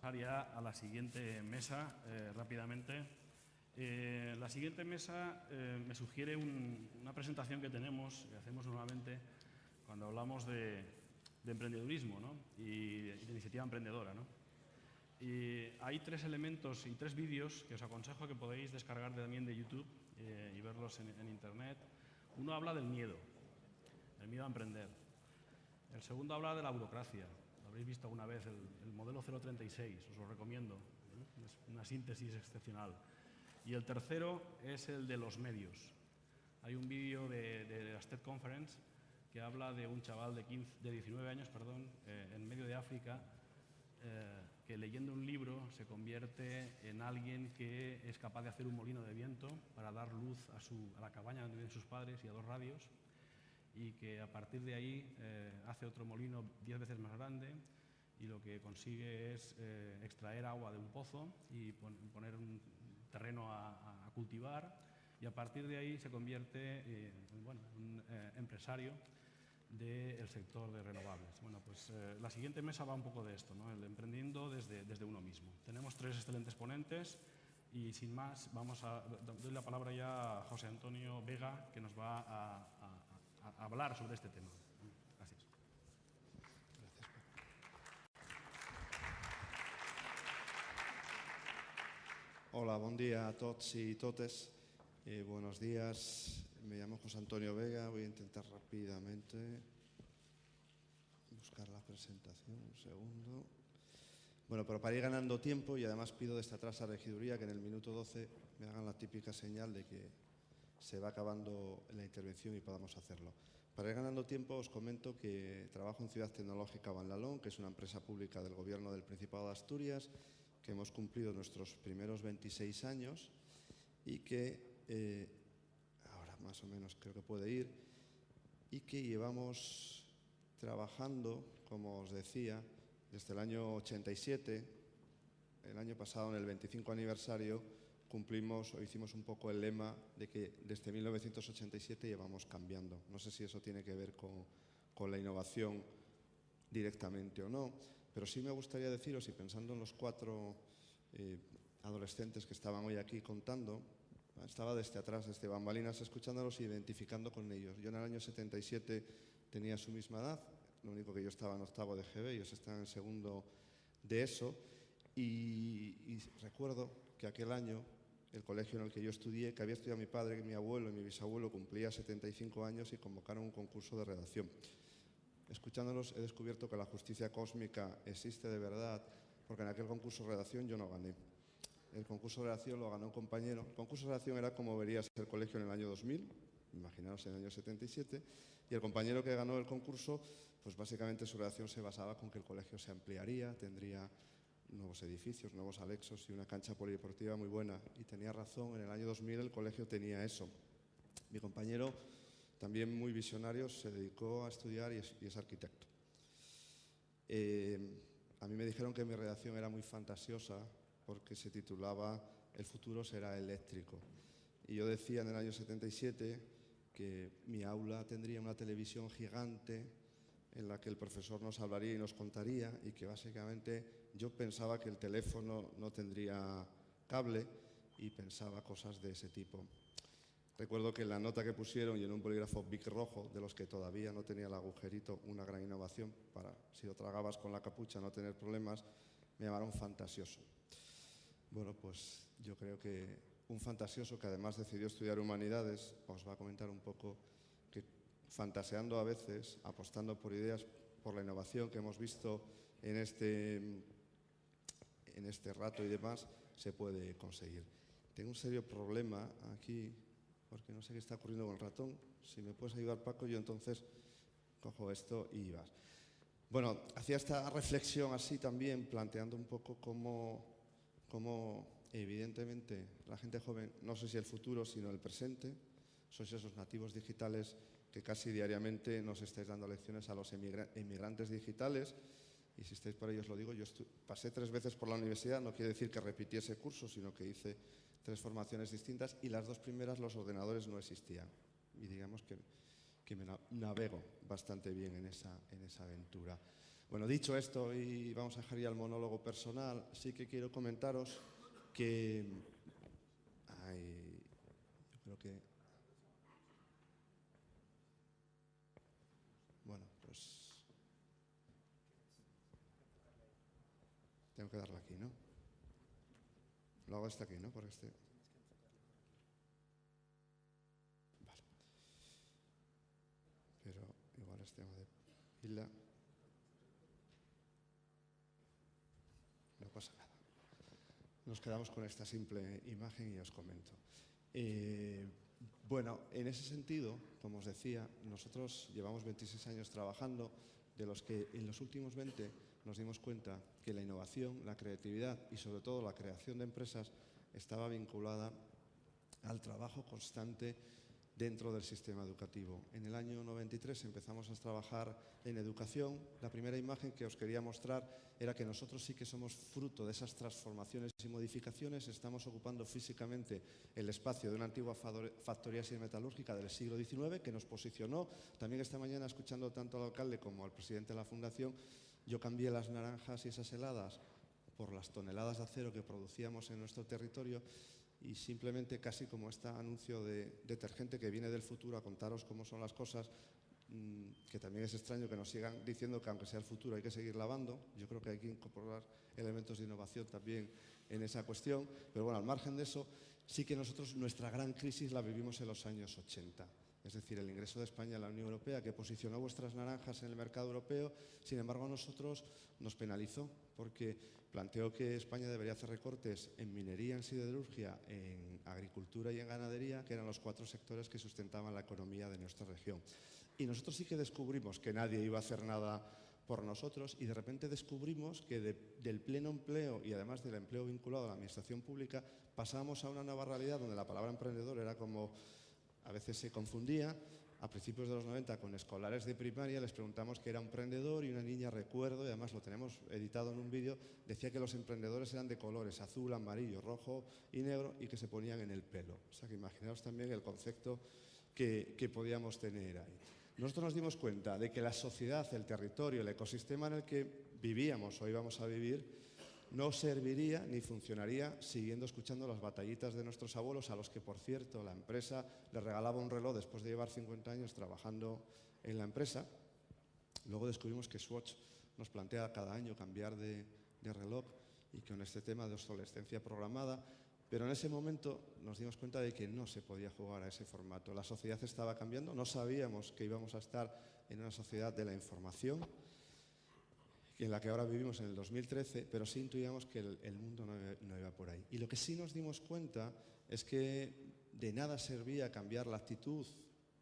Pasar ya a la siguiente mesa rápidamente. La siguiente mesa me sugiere una presentación que tenemos, que hacemos normalmente cuando hablamos de emprendedurismo, ¿no? y de iniciativa emprendedora, ¿no? Y hay tres elementos y tres vídeos que os aconsejo que podéis descargar también de YouTube y verlos en Internet. Uno habla del miedo a emprender. El segundo habla de la burocracia. Lo habréis visto alguna vez, el modelo 036, os lo recomiendo. Es una síntesis excepcional. Y el tercero es el de los medios. Hay un vídeo de la State Conference que habla de un chaval de 19 años en medio de África que leyendo un libro se convierte en alguien que es capaz de hacer un molino de viento para dar luz a la cabaña donde viven sus padres y a 2 radios, y que a partir de ahí hace otro molino 10 veces más grande y lo que consigue es extraer agua de un pozo y poner un terreno a cultivar, y a partir de ahí se convierte en un empresario del sector de renovables. Bueno, pues la siguiente mesa va un poco de esto, ¿no? El emprendiendo desde uno mismo. Tenemos 3 excelentes ponentes y sin más doy la palabra ya a José Antonio Vega, que nos va a hablar sobre este tema. Gracias. Gracias. Hola, bon dia a tots i totes. Buenos días. Me llamo José Antonio Vega. Voy a intentar rápidamente buscar la presentación. Un segundo. Bueno, pero para ir ganando tiempo, y además pido desde atrás a Regiduría que en el minuto 12 me hagan la típica señal de que se va acabando la intervención y podamos hacerlo. Para ir ganando tiempo os comento que trabajo en Ciudad Tecnológica Vanlalón, que es una empresa pública del Gobierno del Principado de Asturias, que hemos cumplido nuestros primeros 26 años y que, ahora más o menos creo que puede ir, y que llevamos trabajando, como os decía, desde el año 87. El año pasado, en el 25 aniversario, cumplimos o hicimos un poco el lema de que desde 1987 llevamos cambiando. No sé si eso tiene que ver con la innovación directamente o no, pero sí me gustaría deciros, y pensando en los 4 adolescentes que estaban hoy aquí contando, estaba desde atrás, desde bambalinas, escuchándolos e identificando con ellos. Yo en el año 77 tenía su misma edad, lo único que yo estaba en octavo de GB, ellos están en segundo de ESO, y recuerdo que aquel año el colegio en el que yo estudié, que había estudiado mi padre, mi abuelo y mi bisabuelo, cumplía 75 años y convocaron un concurso de redacción. Escuchándolos he descubierto que la justicia cósmica existe de verdad, porque en aquel concurso de redacción yo no gané. El concurso de redacción lo ganó un compañero. El concurso de redacción era como verías el colegio en el año 2000, imaginaos en el año 77, y el compañero que ganó el concurso, pues básicamente su redacción se basaba con que el colegio se ampliaría, tendría nuevos edificios, nuevos anexos y una cancha polideportiva muy buena. Y tenía razón, en el año 2000 el colegio tenía eso. Mi compañero, también muy visionario, se dedicó a estudiar y es arquitecto. A mí me dijeron que mi redacción era muy fantasiosa porque se titulaba El futuro será eléctrico. Y yo decía en el año 77 que mi aula tendría una televisión gigante en la que el profesor nos hablaría y nos contaría, y que básicamente yo pensaba que el teléfono no tendría cable y pensaba cosas de ese tipo. Recuerdo que en la nota que pusieron y en un bolígrafo Bic rojo, de los que todavía no tenía el agujerito, una gran innovación para, si lo tragabas con la capucha, no tener problemas, me llamaron fantasioso. Bueno, pues yo creo que un fantasioso que además decidió estudiar humanidades os va a comentar un poco que fantaseando a veces, apostando por ideas, por la innovación que hemos visto en este rato y demás, se puede conseguir. Tengo un serio problema aquí, porque no sé qué está ocurriendo con el ratón. Si me puedes ayudar, Paco, yo entonces cojo esto y vas. Bueno, hacía esta reflexión así también, planteando un poco cómo evidentemente la gente joven, no sé si el futuro, sino el presente, sois esos nativos digitales que casi diariamente nos estáis dando lecciones a los inmigrantes digitales, y si estáis por ello os lo digo. Yo pasé 3 veces por la universidad, no quiere decir que repitiese curso, sino que hice 3 formaciones distintas, y las 2 primeras los ordenadores no existían, y digamos que me navego bastante bien en esa aventura. Bueno, dicho esto, y vamos a dejar ya el monólogo personal, sí que quiero comentaros que yo creo que... Bueno, pues... Tengo que darle aquí, ¿no? Lo hago hasta aquí, ¿no? Por este... Vale. Pero igual es tema de pila. No pasa nada. Nos quedamos con esta simple imagen y os comento. Bueno, en ese sentido, como os decía, nosotros llevamos 26 años trabajando, de los que en los últimos 20 nos dimos cuenta que la innovación, la creatividad y sobre todo la creación de empresas estaba vinculada al trabajo constante dentro del sistema educativo. En el año 93 empezamos a trabajar en educación. La primera imagen que os quería mostrar era que nosotros sí que somos fruto de esas transformaciones y modificaciones. Estamos ocupando físicamente el espacio de una antigua factoría metalúrgica del siglo XIX que nos posicionó. También esta mañana, escuchando tanto al alcalde como al presidente de la fundación, yo cambié las naranjas y esas heladas por las toneladas de acero que producíamos en nuestro territorio. Y simplemente, casi como este anuncio de detergente que viene del futuro a contaros cómo son las cosas, que también es extraño que nos sigan diciendo que aunque sea el futuro hay que seguir lavando. Yo creo que hay que incorporar elementos de innovación también en esa cuestión. Pero bueno, al margen de eso, sí que nosotros nuestra gran crisis la vivimos en los años 80. Es decir, el ingreso de España a la Unión Europea, que posicionó vuestras naranjas en el mercado europeo. Sin embargo, a nosotros nos penalizó porque planteó que España debería hacer recortes en minería, en siderurgia, en agricultura y en ganadería, que eran los 4 sectores que sustentaban la economía de nuestra región. Y nosotros sí que descubrimos que nadie iba a hacer nada por nosotros y de repente descubrimos que del pleno empleo y además del empleo vinculado a la administración pública pasábamos a una nueva realidad donde la palabra emprendedor era como... A veces se confundía. A principios de los 90, con escolares de primaria, les preguntamos qué era un emprendedor y una niña, recuerdo, y además lo tenemos editado en un vídeo, decía que los emprendedores eran de colores azul, amarillo, rojo y negro y que se ponían en el pelo. O sea que imaginaos también el concepto que podíamos tener ahí. Nosotros nos dimos cuenta de que la sociedad, el territorio, el ecosistema en el que vivíamos o íbamos a vivir no serviría ni funcionaría siguiendo escuchando las batallitas de nuestros abuelos, a los que, por cierto, la empresa les regalaba un reloj después de llevar 50 años trabajando en la empresa. Luego descubrimos que Swatch nos plantea cada año cambiar de reloj y con este tema de obsolescencia programada. Pero en ese momento nos dimos cuenta de que no se podía jugar a ese formato. La sociedad estaba cambiando, no sabíamos que íbamos a estar en una sociedad de la información, en la que ahora vivimos en el 2013, pero sí intuíamos que el mundo no iba por ahí. Y lo que sí nos dimos cuenta es que de nada servía cambiar la actitud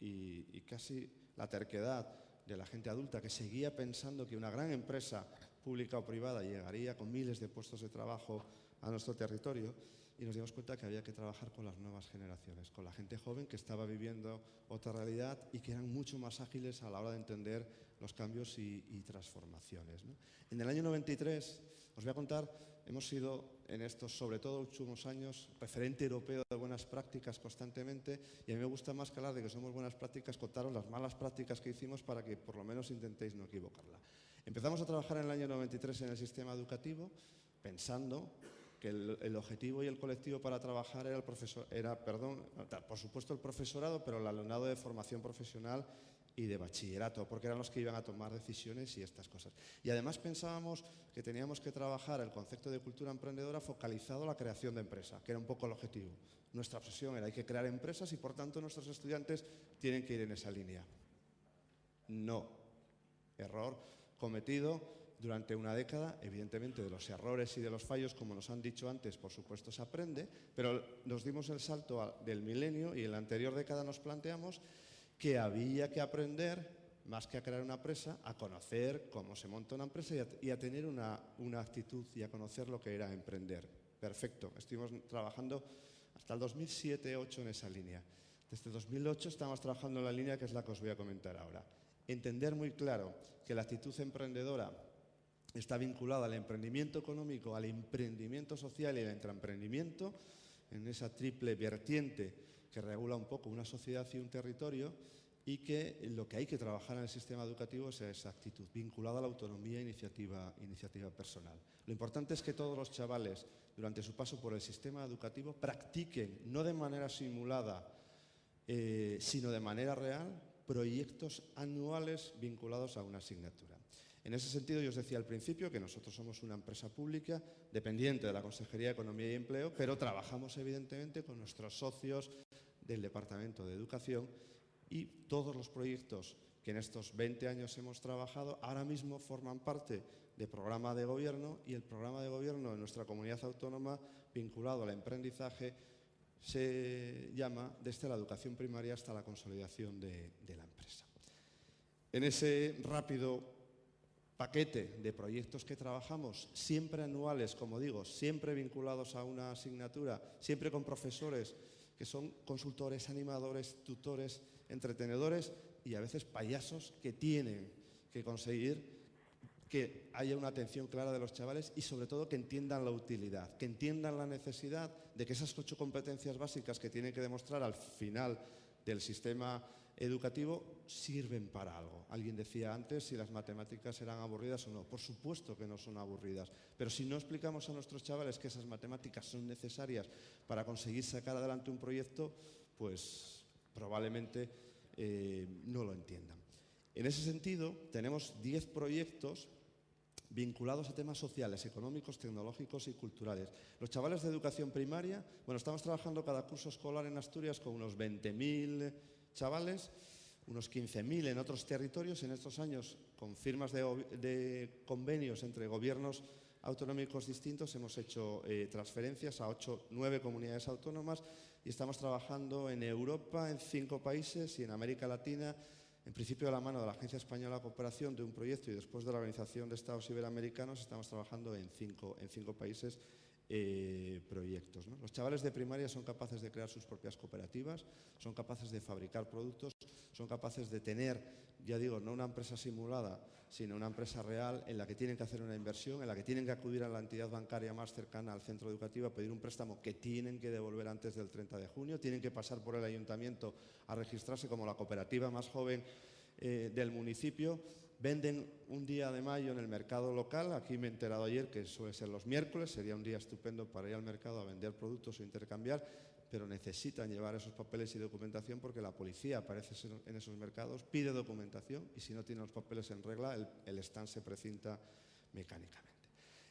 y casi la terquedad de la gente adulta que seguía pensando que una gran empresa pública o privada llegaría con miles de puestos de trabajo a nuestro territorio, y nos dimos cuenta que había que trabajar con las nuevas generaciones, con la gente joven que estaba viviendo otra realidad y que eran mucho más ágiles a la hora de entender los cambios y transformaciones, ¿no? En el año 93, os voy a contar, hemos sido en estos, sobre todo últimos años, referente europeo de buenas prácticas constantemente, y a mí me gusta más que hablar de que somos buenas prácticas, contaros las malas prácticas que hicimos para que por lo menos intentéis no equivocarla. Empezamos a trabajar en el año 93 en el sistema educativo, pensando que el objetivo y el colectivo para trabajar era por supuesto el profesorado, pero el alumnado de formación profesional y de bachillerato, porque eran los que iban a tomar decisiones y estas cosas. Y además pensábamos que teníamos que trabajar el concepto de cultura emprendedora focalizado a la creación de empresa, que era un poco el objetivo. Nuestra obsesión era hay que crear empresas y por tanto nuestros estudiantes tienen que ir en esa línea. No. Error cometido durante una década. Evidentemente de los errores y de los fallos, como nos han dicho antes, por supuesto se aprende, pero nos dimos el salto del milenio y en la anterior década nos planteamos que había que aprender, más que a crear una empresa, a conocer cómo se monta una empresa y a tener una actitud y a conocer lo que era emprender. Perfecto, estuvimos trabajando hasta el 2007-2008 en esa línea. Desde 2008 estamos trabajando en la línea que es la que os voy a comentar ahora. Entender muy claro que la actitud emprendedora está vinculada al emprendimiento económico, al emprendimiento social y al intraemprendimiento, en esa triple vertiente que regula un poco una sociedad y un territorio, y que lo que hay que trabajar en el sistema educativo es esa actitud vinculada a la autonomía e iniciativa personal. Lo importante es que todos los chavales, durante su paso por el sistema educativo, practiquen, no de manera simulada, sino de manera real, proyectos anuales vinculados a una asignatura. En ese sentido, yo os decía al principio que nosotros somos una empresa pública dependiente de la Consejería de Economía y Empleo, pero trabajamos evidentemente con nuestros socios del Departamento de Educación, y todos los proyectos que en estos 20 años hemos trabajado ahora mismo forman parte del programa de gobierno, y el programa de gobierno de nuestra comunidad autónoma vinculado al emprendizaje se llama Desde la educación primaria hasta la consolidación de la empresa. En ese rápido paquete de proyectos que trabajamos, siempre anuales, como digo, siempre vinculados a una asignatura, siempre con profesores que son consultores, animadores, tutores, entretenedores y a veces payasos, que tienen que conseguir que haya una atención clara de los chavales y sobre todo que entiendan la utilidad, que entiendan la necesidad de que esas 8 competencias básicas que tienen que demostrar al final del sistema educativo sirven para algo. Alguien decía antes si las matemáticas eran aburridas o no. Por supuesto que no son aburridas, pero si no explicamos a nuestros chavales que esas matemáticas son necesarias para conseguir sacar adelante un proyecto, pues probablemente no lo entiendan. En ese sentido, tenemos 10 proyectos vinculados a temas sociales, económicos, tecnológicos y culturales. Los chavales de educación primaria, bueno, estamos trabajando cada curso escolar en Asturias con unos 20.000 chavales, unos 15.000 en otros territorios. En estos años, con firmas de convenios entre gobiernos autonómicos distintos, hemos hecho transferencias a 9 comunidades autónomas y estamos trabajando en Europa, en 5 países, y en América Latina, en principio de la mano de la Agencia Española de Cooperación, de un proyecto, y después de la Organización de Estados Iberoamericanos, estamos trabajando en 5 países proyectos, ¿no? Los chavales de primaria son capaces de crear sus propias cooperativas, son capaces de fabricar productos, son capaces de tener, ya digo, no una empresa simulada, sino una empresa real en la que tienen que hacer una inversión, en la que tienen que acudir a la entidad bancaria más cercana al centro educativo a pedir un préstamo que tienen que devolver antes del 30 de junio, tienen que pasar por el ayuntamiento a registrarse como la cooperativa más joven del municipio. Venden un día de mayo en el mercado local. Aquí me he enterado ayer que suele ser los miércoles, sería un día estupendo para ir al mercado a vender productos o intercambiar, pero necesitan llevar esos papeles y documentación porque la policía aparece en esos mercados, pide documentación y si no tienen los papeles en regla, el stand se precinta mecánicamente.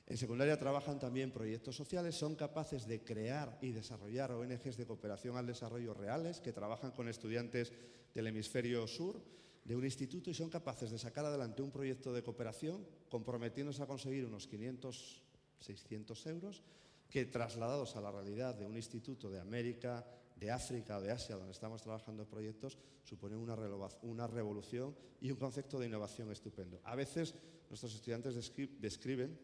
En secundaria trabajan también proyectos sociales, son capaces de crear y desarrollar ONGs de cooperación al desarrollo reales que trabajan con estudiantes del hemisferio sur de un instituto y son capaces de sacar adelante un proyecto de cooperación comprometiéndose a conseguir unos 500, 600 euros que, trasladados a la realidad de un instituto de América, de África o de Asia, donde estamos trabajando proyectos, suponen una revolución y un concepto de innovación estupendo. A veces nuestros estudiantes describen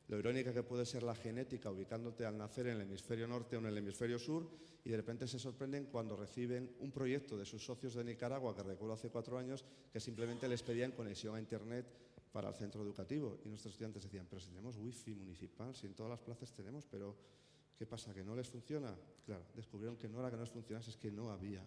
lo irónica que puede ser la genética ubicándote al nacer en el hemisferio norte o en el hemisferio sur, y de repente se sorprenden cuando reciben un proyecto de sus socios de Nicaragua, que recuerdo hace 4 años, que simplemente les pedían conexión a internet para el centro educativo. Y nuestros estudiantes decían, pero si tenemos wifi municipal, si en todas las plazas tenemos, pero ¿qué pasa? ¿Que no les funciona? Claro, descubrieron que no era que no les funcionase, es que no había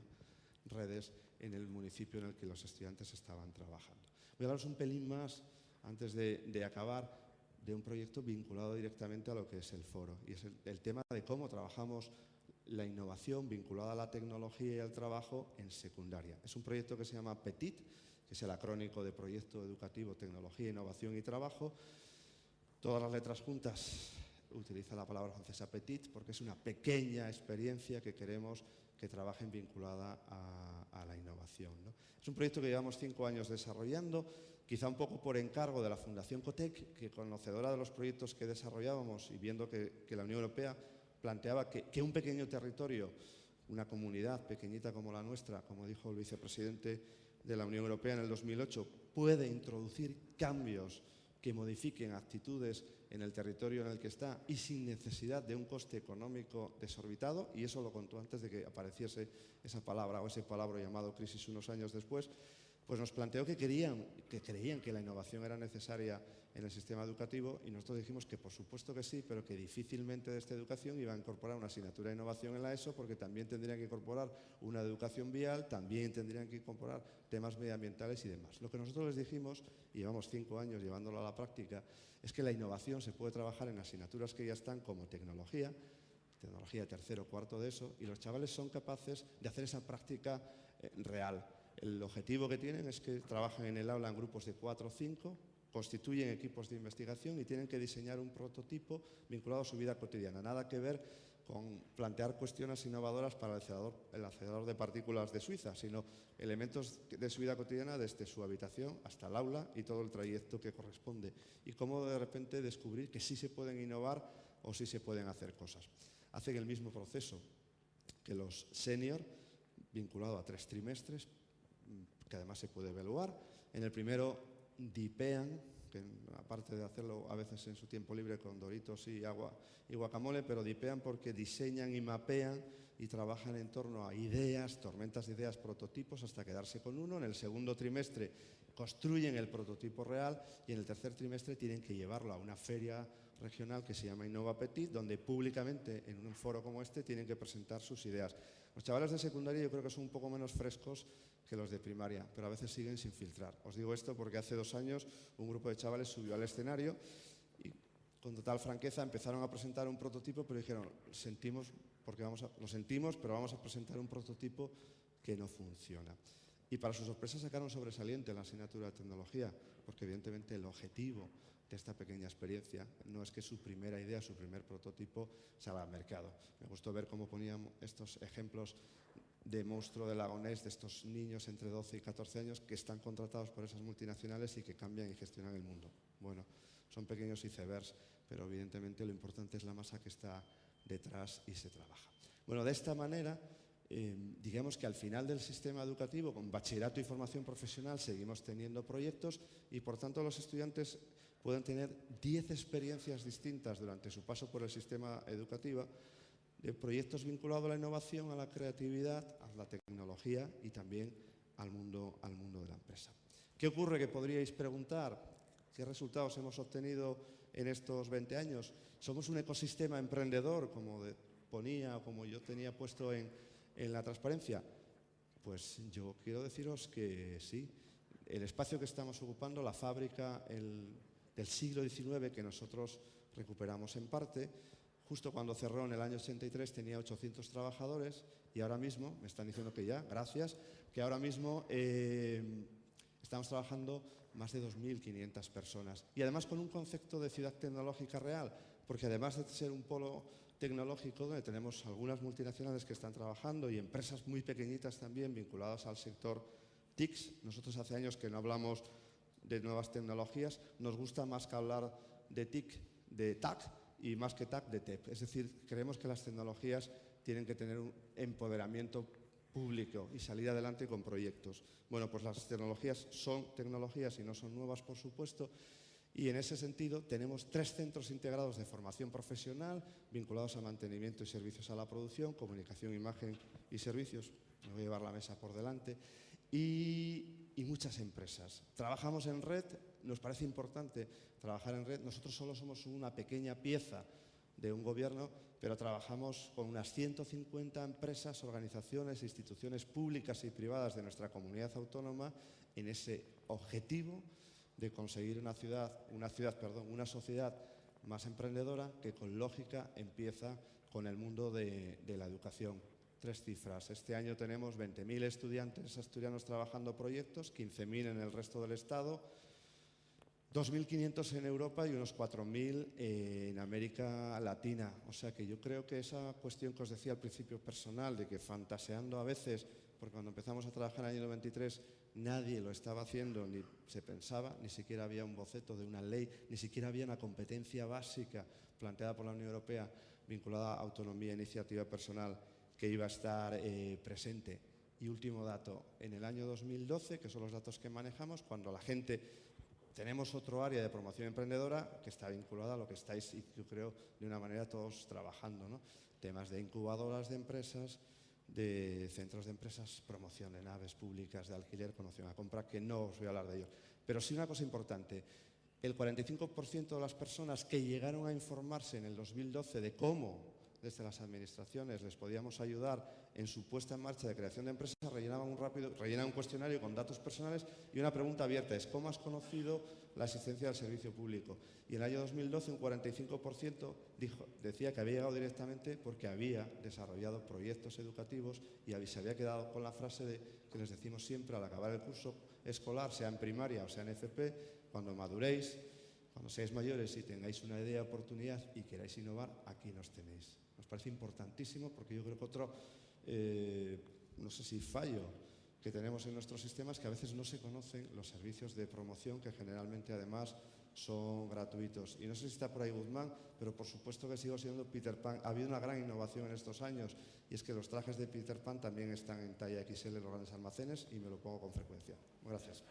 redes en el municipio en el que los estudiantes estaban trabajando. Voy a hablaros un pelín más, antes de acabar, de un proyecto vinculado directamente a lo que es el foro, y es el tema de cómo trabajamos la innovación vinculada a la tecnología y al trabajo en secundaria. Es un proyecto que se llama PETIT, que es el acrónico de Proyecto Educativo, Tecnología, Innovación y Trabajo. Todas las letras juntas utilizan la palabra francesa PETIT porque es una pequeña experiencia que queremos que trabajen vinculada a la innovación, ¿no? Es un proyecto que llevamos 5 años desarrollando, quizá un poco por encargo de la Fundación COTEC, que, conocedora de los proyectos que desarrollábamos y viendo que la Unión Europea planteaba que un pequeño territorio, una comunidad pequeñita como la nuestra, como dijo el vicepresidente de la Unión Europea en el 2008, puede introducir cambios que modifiquen actitudes en el territorio en el que está y sin necesidad de un coste económico desorbitado, y eso lo contó antes de que apareciese esa palabra o ese palabra llamado crisis unos años después. pues nos planteó que creían que la innovación era necesaria en el sistema educativo y nosotros dijimos que por supuesto que sí, pero que difícilmente de esta educación iba a incorporar una asignatura de innovación en la ESO, porque también tendrían que incorporar una de educación vial, también tendrían que incorporar temas medioambientales y demás. Lo que nosotros les dijimos, y llevamos 5 años llevándolo a la práctica, es que la innovación se puede trabajar en asignaturas que ya están como tecnología de tercero o cuarto de ESO, y los chavales son capaces de hacer esa práctica real. El objetivo que tienen es que trabajan en el aula en grupos de 4 o 5, constituyen equipos de investigación y tienen que diseñar un prototipo vinculado a su vida cotidiana. Nada que ver con plantear cuestiones innovadoras para el acelerador de partículas de Suiza, sino elementos de su vida cotidiana desde su habitación hasta el aula y todo el trayecto que corresponde. Y cómo de repente descubrir que sí se pueden innovar o sí se pueden hacer cosas. Hacen el mismo proceso que los senior, vinculado a 3 trimestres, que además se puede evaluar. En el primero dipean, que aparte de hacerlo a veces en su tiempo libre con Doritos y agua y guacamole, pero dipean porque diseñan y mapean y trabajan en torno a ideas, tormentas de ideas, prototipos, hasta quedarse con uno. En el segundo trimestre construyen el prototipo real y en el tercer trimestre tienen que llevarlo a una feria regional que se llama Innova Petit, donde públicamente en un foro como este tienen que presentar sus ideas. Los chavales de secundaria yo creo que son un poco menos frescos que los de primaria, pero a veces siguen sin filtrar. Os digo esto porque hace 2 años un grupo de chavales subió al escenario y con total franqueza empezaron a presentar un prototipo, pero dijeron, lo sentimos, pero vamos a presentar un prototipo que no funciona. Y para su sorpresa sacaron sobresaliente en la asignatura de tecnología, porque evidentemente el objetivo de esta pequeña experiencia no es que su primera idea, su primer prototipo salga al mercado. Me gustó ver cómo ponían estos ejemplos de monstruo de Lagonés, de estos niños entre 12 y 14 años que están contratados por esas multinacionales y que cambian y gestionan el mundo. Bueno, son pequeños icebergs, pero evidentemente lo importante es la masa que está detrás y se trabaja. Bueno, de esta manera, digamos que al final del sistema educativo, con bachillerato y formación profesional, seguimos teniendo proyectos y por tanto los estudiantes pueden tener 10 experiencias distintas durante su paso por el sistema educativo, de proyectos vinculados a la innovación, a la creatividad, a la tecnología y también al mundo de la empresa. ¿Qué ocurre? Que podríais preguntar, ¿qué resultados hemos obtenido en estos 20 años? ¿Somos un ecosistema emprendedor, como ponía o como yo tenía puesto en la transparencia? Pues yo quiero deciros que sí. El espacio que estamos ocupando, la fábrica del siglo XIX, que nosotros recuperamos en parte, justo cuando cerró en el año 83 tenía 800 trabajadores y ahora mismo, me están diciendo que ya, gracias, que ahora mismo estamos trabajando más de 2.500 personas. Y además con un concepto de ciudad tecnológica real, porque además de ser un polo tecnológico donde tenemos algunas multinacionales que están trabajando y empresas muy pequeñitas también vinculadas al sector TICs. Nosotros hace años que no hablamos de nuevas tecnologías, nos gusta más que hablar de TIC, de TAC, y más que TAC, de TEP. Es decir, creemos que las tecnologías tienen que tener un empoderamiento público y salir adelante con proyectos. Bueno, pues las tecnologías son tecnologías y no son nuevas, por supuesto, y en ese sentido tenemos 3 centros integrados de formación profesional vinculados a mantenimiento y servicios a la producción, comunicación, imagen y servicios. Me voy a llevar la mesa por delante. Y muchas empresas. Trabajamos en red, nos parece importante trabajar en red. Nosotros solo somos una pequeña pieza de un gobierno, pero trabajamos con unas 150 empresas, organizaciones, instituciones públicas y privadas de nuestra comunidad autónoma en ese objetivo de conseguir una sociedad más emprendedora que con lógica empieza con el mundo de la educación. 3 cifras. Este año tenemos 20.000 estudiantes asturianos trabajando proyectos, 15.000 en el resto del Estado, 2.500 en Europa y unos 4.000 en América Latina. O sea que yo creo que esa cuestión que os decía al principio personal, de que fantaseando a veces, porque cuando empezamos a trabajar en el año 93 nadie lo estaba haciendo, ni se pensaba, ni siquiera había un boceto de una ley, ni siquiera había una competencia básica planteada por la Unión Europea vinculada a autonomía e iniciativa personal que iba a estar presente. Y último dato, en el año 2012, que son los datos que manejamos, cuando la gente, tenemos otro área de promoción emprendedora que está vinculada a lo que estáis, yo creo, de una manera todos trabajando, ¿no? Temas de incubadoras de empresas, de centros de empresas, promoción de naves públicas de alquiler con opción a compra, que no os voy a hablar de ello. Pero sí una cosa importante, el 45% de las personas que llegaron a informarse en el 2012 de cómo desde las administraciones les podíamos ayudar en su puesta en marcha de creación de empresas, rellenaban un cuestionario con datos personales y una pregunta abierta es ¿cómo has conocido la existencia del servicio público? Y en el año 2012 un 45% decía que había llegado directamente porque había desarrollado proyectos educativos y se había quedado con la frase que les decimos siempre al acabar el curso escolar, sea en primaria o sea en FP, cuando maduréis, cuando seáis mayores y tengáis una idea, oportunidad y queráis innovar, aquí nos tenéis. Nos parece importantísimo porque yo creo que otro, no sé si fallo que tenemos en nuestros sistemas, que a veces no se conocen los servicios de promoción que generalmente además son gratuitos. Y no sé si está por ahí Guzmán, pero por supuesto que sigo siendo Peter Pan. Ha habido una gran innovación en estos años y es que los trajes de Peter Pan también están en talla XL en los grandes almacenes y me lo pongo con frecuencia. Gracias.